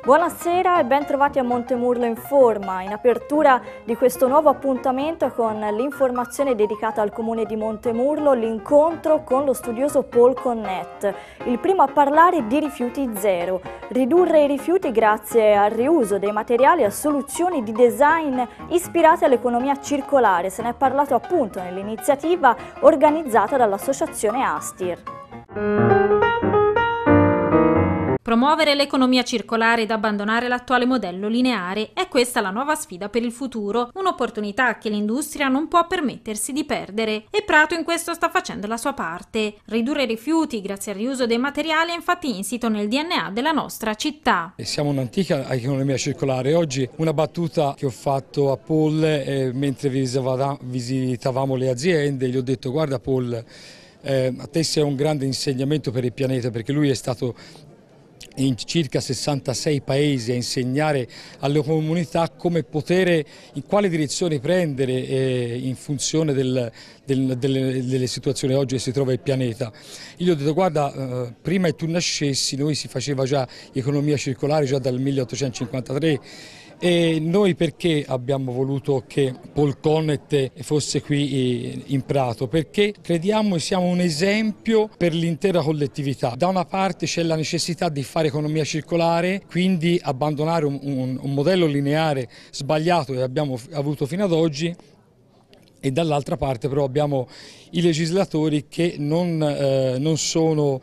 Buonasera e ben trovati a Montemurlo Informa, in apertura di questo nuovo appuntamento con l'informazione dedicata al comune di Montemurlo, l'incontro con lo studioso Paul Connet, il primo a parlare di rifiuti zero, ridurre i rifiuti grazie al riuso dei materiali a soluzioni di design ispirate all'economia circolare. Se ne è parlato appunto nell'iniziativa organizzata dall'associazione Astir. Promuovere l'economia circolare ed abbandonare l'attuale modello lineare è questa la nuova sfida per il futuro, un'opportunità che l'industria non può permettersi di perdere e Prato in questo sta facendo la sua parte. Ridurre i rifiuti grazie al riuso dei materiali è infatti insito nel DNA della nostra città. Siamo un'antica economia circolare. Oggi una battuta che ho fatto a Paul mentre visitavamo le aziende, gli ho detto: guarda Paul, a te sei un grande insegnamento per il pianeta, perché lui è stato in circa 66 paesi a insegnare alle comunità come poter, in quale direzione prendere in funzione delle situazioni oggi che si trova il pianeta. Io gli ho detto: guarda, prima che tu nascessi noi si faceva già economia circolare già dal 1853. E noi perché abbiamo voluto che Paul Connet fosse qui in Prato? Perché crediamo che siamo un esempio per l'intera collettività. Da una parte c'è la necessità di fare economia circolare, quindi abbandonare un modello lineare sbagliato che abbiamo avuto fino ad oggi, e dall'altra parte però abbiamo i legislatori che non sono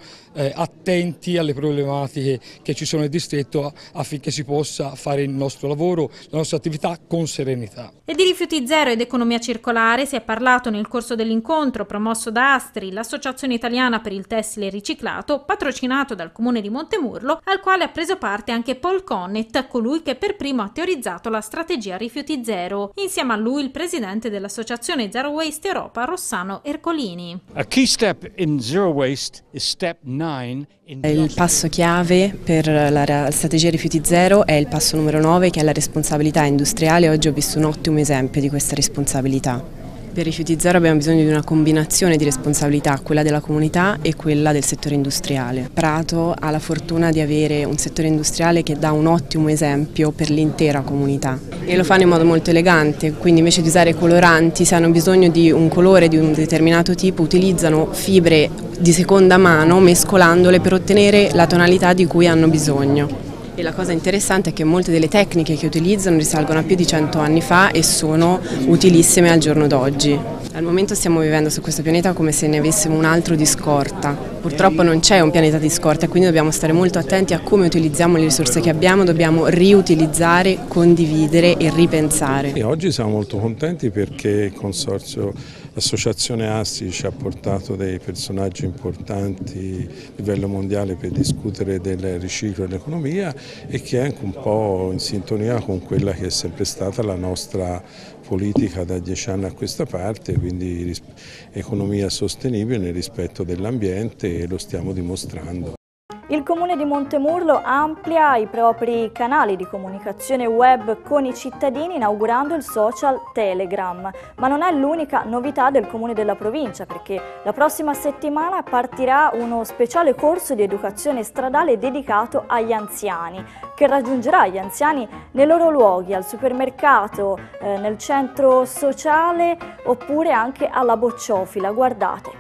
attenti alle problematiche che ci sono nel distretto affinché si possa fare il nostro lavoro, la nostra attività con serenità. E di rifiuti zero ed economia circolare si è parlato nel corso dell'incontro promosso da Astri, l'Associazione Italiana per il Tessile Riciclato, patrocinato dal Comune di Montemurlo, al quale ha preso parte anche Paul Connet, colui che per primo ha teorizzato la strategia rifiuti zero. Insieme a lui il presidente dell'Associazione Zero Waste Europa, Rossano Ercolini. A key step in zero waste is step 9. Il passo chiave per la strategia rifiuti zero è il passo numero 9, che è la responsabilità industriale. Oggi ho visto un ottimo esempio di questa responsabilità. Per rifiuti zero abbiamo bisogno di una combinazione di responsabilità, quella della comunità e quella del settore industriale. Prato ha la fortuna di avere un settore industriale che dà un ottimo esempio per l'intera comunità e lo fanno in modo molto elegante, quindi invece di usare coloranti, se hanno bisogno di un colore di un determinato tipo, utilizzano fibre di seconda mano mescolandole per ottenere la tonalità di cui hanno bisogno. E la cosa interessante è che molte delle tecniche che utilizzano risalgono a più di 100 anni fa e sono utilissime al giorno d'oggi. Al momento stiamo vivendo su questo pianeta come se ne avessimo un altro di scorta. Purtroppo non c'è un pianeta di scorta e quindi dobbiamo stare molto attenti a come utilizziamo le risorse che abbiamo, dobbiamo riutilizzare, condividere e ripensare. E oggi siamo molto contenti perché il consorzio Associazione Asti ci ha portato dei personaggi importanti a livello mondiale per discutere del riciclo e dell'economia, e che è anche un po' in sintonia con quella che è sempre stata la nostra politica da 10 anni a questa parte, quindi economia sostenibile nel rispetto dell'ambiente, e lo stiamo dimostrando. Il Comune di Montemurlo amplia i propri canali di comunicazione web con i cittadini inaugurando il social Telegram, ma non è l'unica novità del Comune della provincia, perché la prossima settimana partirà uno speciale corso di educazione stradale dedicato agli anziani, che raggiungerà gli anziani nei loro luoghi, al supermercato, nel centro sociale oppure anche alla bocciofila. Guardate.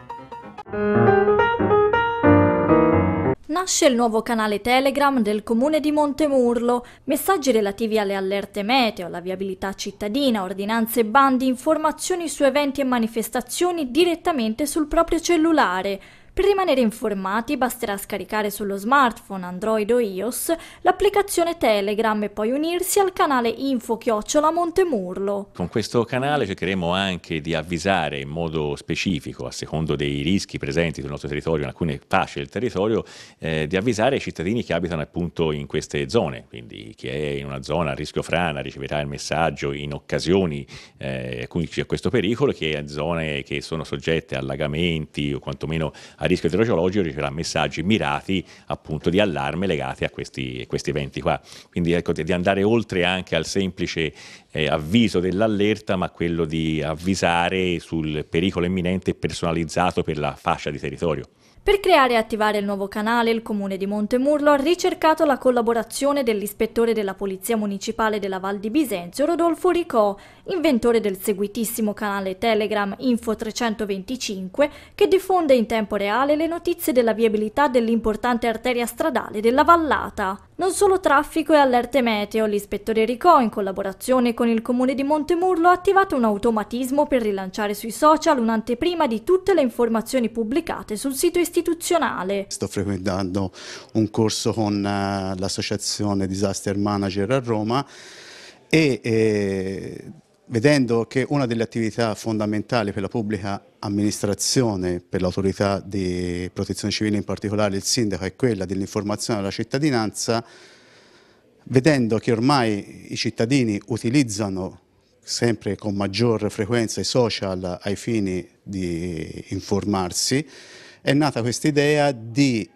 Nasce il nuovo canale Telegram del Comune di Montemurlo, messaggi relativi alle allerte meteo, alla viabilità cittadina, ordinanze e bandi, informazioni su eventi e manifestazioni direttamente sul proprio cellulare. Per rimanere informati basterà scaricare sullo smartphone Android o iOS l'applicazione Telegram e poi unirsi al canale info@Montemurlo. Con questo canale cercheremo anche di avvisare in modo specifico, a secondo dei rischi presenti sul nostro territorio, in alcune fasce del territorio, di avvisare i cittadini che abitano appunto in queste zone. Quindi chi è in una zona a rischio frana riceverà il messaggio in occasioni in cui c'è questo pericolo, chi è in zone che sono soggette a allagamenti o quantomeno a rischio idrogeologico riceverà messaggi mirati appunto di allarme legati a questi eventi qua. Quindi ecco, di andare oltre anche al semplice avviso dell'allerta, ma quello di avvisare sul pericolo imminente personalizzato per la fascia di territorio. Per creare e attivare il nuovo canale, il Comune di Montemurlo ha ricercato la collaborazione dell'ispettore della Polizia Municipale della Val di Bisenzio, Rodolfo Ricò, inventore del seguitissimo canale Telegram Info 325, che diffonde in tempo reale le notizie della viabilità dell'importante arteria stradale della vallata. Non solo traffico e allerte meteo, l'ispettore Ricò, in collaborazione con il Comune di Montemurlo, ha attivato un automatismo per rilanciare sui social un'anteprima di tutte le informazioni pubblicate sul sito istituzionale. Sto frequentando un corso con l'associazione Disaster Manager a Roma e vedendo che una delle attività fondamentali per la pubblica amministrazione, per l'autorità di protezione civile in particolare, il sindaco, è quella dell'informazione alla cittadinanza, vedendo che ormai i cittadini utilizzano sempre con maggior frequenza i social ai fini di informarsi, è nata questa idea di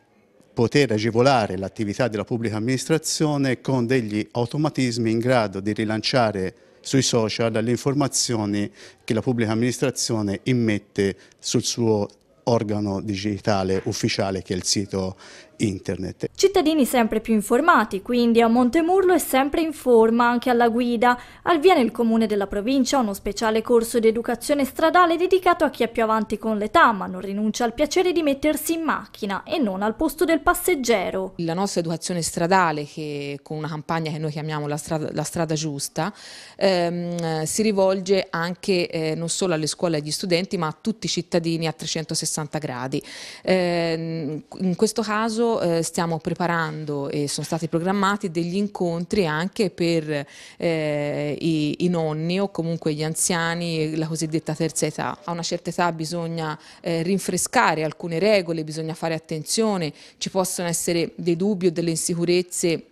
poter agevolare l'attività della pubblica amministrazione con degli automatismi in grado di rilanciare sui social le informazioni che la pubblica amministrazione immette sul suo organo digitale ufficiale, che è il sito internet. Cittadini sempre più informati, quindi a Montemurlo è sempre in forma anche alla guida. Al via nel comune della provincia uno speciale corso di educazione stradale dedicato a chi è più avanti con l'età, ma non rinuncia al piacere di mettersi in macchina e non al posto del passeggero. La nostra educazione stradale, che con una campagna che noi chiamiamo la strada giusta, si rivolge anche non solo alle scuole e agli studenti, ma a tutti i cittadini a 360 gradi. In questo caso stiamo preparando e sono stati programmati degli incontri anche per i nonni o comunque gli anziani, la cosiddetta terza età. A una certa età bisogna rinfrescare alcune regole, bisogna fare attenzione, ci possono essere dei dubbi o delle insicurezze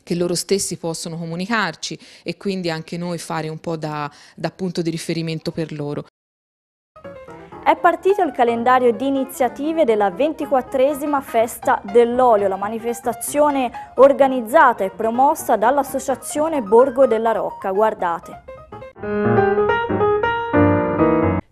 che loro stessi possono comunicarci e quindi anche noi fare un po' da punto di riferimento per loro. È partito il calendario di iniziative della 24esima Festa dell'Olio, la manifestazione organizzata e promossa dall'Associazione Borgo della Rocca. Guardate.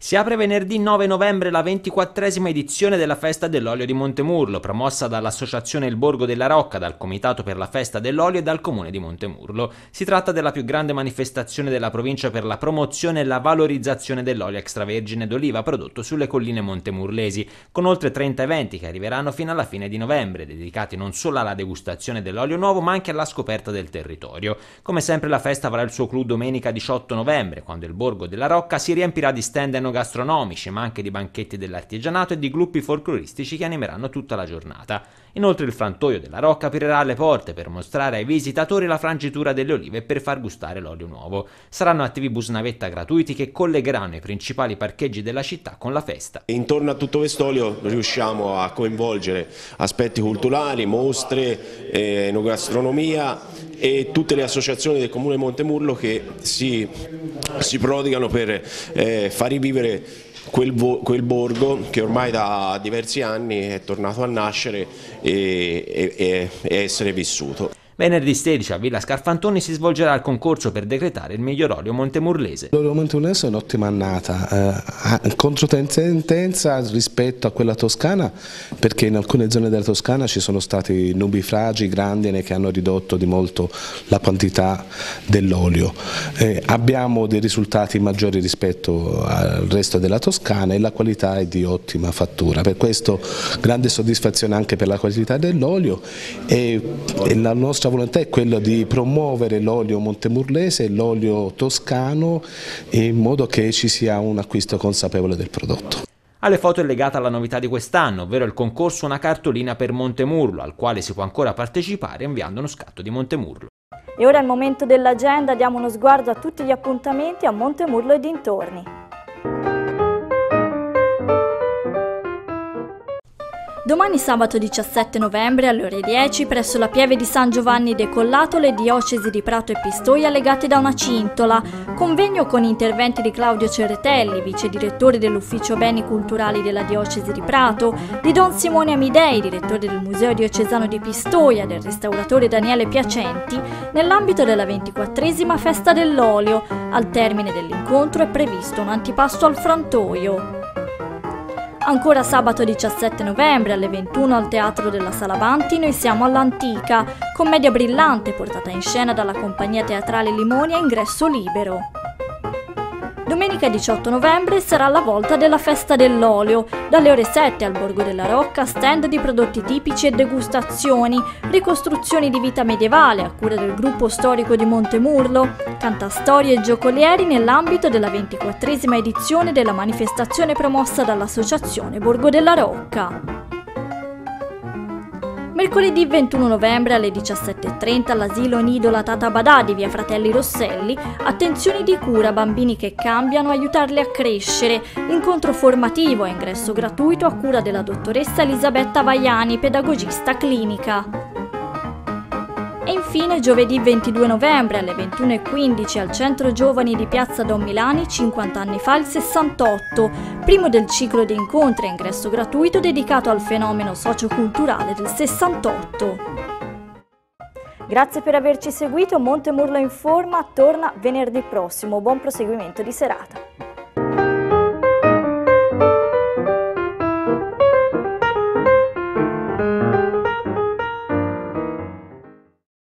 Si apre venerdì 9 novembre la 24esima edizione della Festa dell'Olio di Montemurlo, promossa dall'Associazione Il Borgo della Rocca, dal Comitato per la Festa dell'Olio e dal Comune di Montemurlo. Si tratta della più grande manifestazione della provincia per la promozione e la valorizzazione dell'olio extravergine d'oliva prodotto sulle colline montemurlesi, con oltre 30 eventi che arriveranno fino alla fine di novembre, dedicati non solo alla degustazione dell'olio nuovo, ma anche alla scoperta del territorio. Come sempre la festa avrà il suo clou domenica 18 novembre, quando il Borgo della Rocca si riempirà di stand gastronomici, ma anche di banchetti dell'artigianato e di gruppi folcloristici che animeranno tutta la giornata. Inoltre il frantoio della Rocca aprirà le porte per mostrare ai visitatori la frangitura delle olive e per far gustare l'olio nuovo. Saranno attivi bus navetta gratuiti che collegheranno i principali parcheggi della città con la festa. Intorno a tutto quest'olio riusciamo a coinvolgere aspetti culturali, mostre, enogastronomia e tutte le associazioni del Comune Montemurlo che si prodigano per far rivivere quel borgo che ormai da diversi anni è tornato a nascere e essere vissuto. Venerdì 16 a Villa Scarfantoni si svolgerà il concorso per decretare il miglior olio montemurlese. L'olio montemurlese è un'ottima annata, controtendenza rispetto a quella toscana, perché in alcune zone della Toscana ci sono stati nubifragi, grandine che hanno ridotto di molto la quantità dell'olio. Abbiamo dei risultati maggiori rispetto al resto della Toscana e la qualità è di ottima fattura. Per questo grande soddisfazione anche per la qualità dell'olio e la nostra volontà è quella di promuovere l'olio montemurlese e l'olio toscano in modo che ci sia un acquisto consapevole del prodotto. Alle foto è legata la novità di quest'anno, ovvero il concorso Una cartolina per Montemurlo, al quale si può ancora partecipare inviando uno scatto di Montemurlo. E ora è il momento dell'agenda, diamo uno sguardo a tutti gli appuntamenti a Montemurlo e dintorni. Domani sabato 17 novembre alle ore 10 presso la pieve di San Giovanni de Collato le diocesi di Prato e Pistoia legate da una cintola. Convegno con interventi di Claudio Cerretelli, vice direttore dell'Ufficio Beni Culturali della diocesi di Prato, di Don Simone Amidei, direttore del Museo Diocesano di Pistoia, del restauratore Daniele Piacenti, nell'ambito della 24esima Festa dell'Olio. Al termine dell'incontro è previsto un antipasto al frantoio. Ancora sabato 17 novembre alle 21 al Teatro della Sala Banti Noi siamo all'Antica, commedia brillante portata in scena dalla compagnia teatrale Limoni a ingresso libero. Domenica 18 novembre sarà la volta della Festa dell'Olio, dalle ore 7 al Borgo della Rocca, stand di prodotti tipici e degustazioni, ricostruzioni di vita medievale a cura del gruppo storico di Montemurlo, cantastorie e giocolieri nell'ambito della 24esima edizione della manifestazione promossa dall'Associazione Borgo della Rocca. Mercoledì 21 novembre alle 17:30 all'asilo Nido La Tata Badà di via Fratelli Rosselli, attenzioni di cura bambini che cambiano, aiutarli a crescere, incontro formativo a ingresso gratuito a cura della dottoressa Elisabetta Vaiani, pedagogista clinica. E infine giovedì 22 novembre alle 21:15 al Centro Giovani di Piazza Don Milani, 50 anni fa il 68, primo del ciclo di incontri a ingresso gratuito dedicato al fenomeno socioculturale del 68. Grazie per averci seguito, Montemurlo Informa torna venerdì prossimo, buon proseguimento di serata.